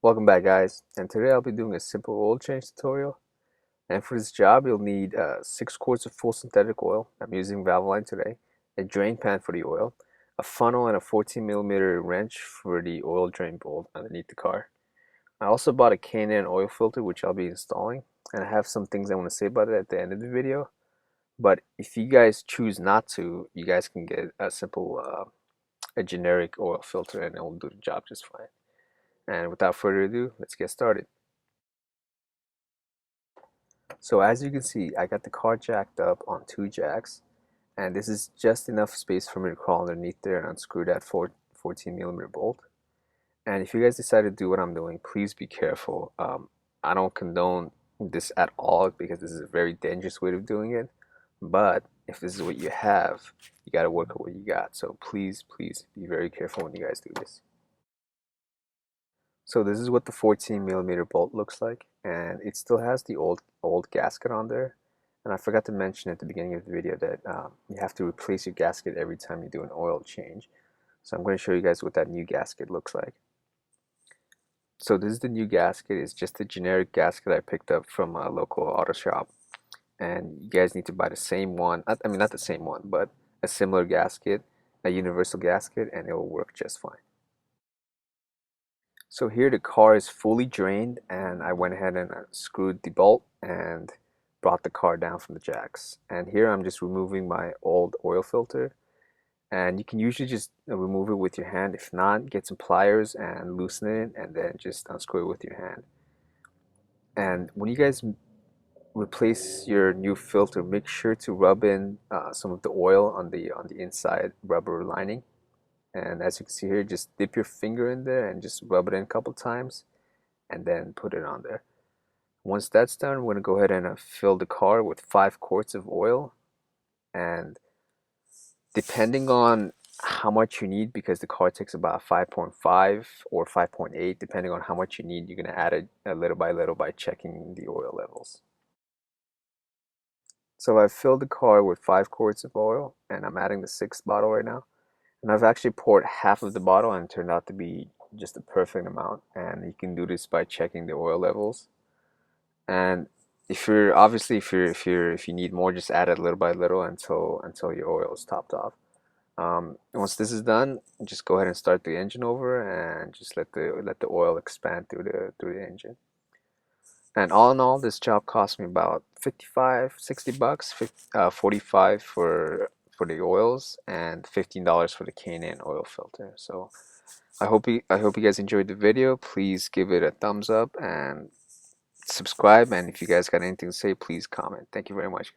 Welcome back, guys, and today I'll be doing a simple oil change tutorial. And for this job you'll need 6 quarts of full synthetic oil. I'm using Valvoline today, a drain pan for the oil, a funnel, and a 14mm wrench for the oil drain bolt underneath the car. I also bought a K&N Oil Filter which I'll be installing, and I have some things I want to say about it at the end of the video. But if you guys choose not to, you guys can get a simple a generic oil filter and it will do the job just fine. And without further ado, let's get started. So as you can see, I got the car jacked up on 2 jacks, and this is just enough space for me to crawl underneath there and unscrew that 14mm bolt. And if you guys decide to do what I'm doing, please be careful. I don't condone this at all because this is a very dangerous way of doing it. But if this is what you have, you got to work with what you got. So please, please be very careful when you guys do this. So this is what the 14mm bolt looks like, and it still has the old gasket on there. And I forgot to mention at the beginning of the video that you have to replace your gasket every time you do an oil change. So I'm going to show you guys what that new gasket looks like. So this is the new gasket. It's just a generic gasket I picked up from a local auto shop. And you guys need to buy the same one. I mean, not the same one, but a similar gasket, a universal gasket, and it will work just fine. So here the car is fully drained, and I went ahead and screwed the bolt and brought the car down from the jacks. And here I'm just removing my old oil filter, and you can usually just remove it with your hand. If not, get some pliers and loosen it and then just unscrew it with your hand. And when you guys replace your new filter, make sure to rub in some of the oil on the inside rubber lining. And as you can see here, just dip your finger in there and just rub it in a couple times and then put it on there. Once that's done, we're going to go ahead and fill the car with 5 quarts of oil. And depending on how much you need, because the car takes about 5.5 or 5.8, depending on how much you need, you're going to add it little by little by checking the oil levels. So I've filled the car with 5 quarts of oil, and I'm adding the 6th bottle right now. And I've actually poured half of the bottle, and it turned out to be just the perfect amount. And you can do this by checking the oil levels. And if you're obviously if you need more, just add it little by little until your oil is topped off. Once this is done, just go ahead and start the engine over and just let the oil expand through the engine. And all in all, this job cost me about 55, 60 bucks, 45 for the oils and $15 for the K&N oil filter. So I hope you guys enjoyed the video. Please give it a thumbs up and subscribe, and if you guys got anything to say, please comment. Thank you very much, guys.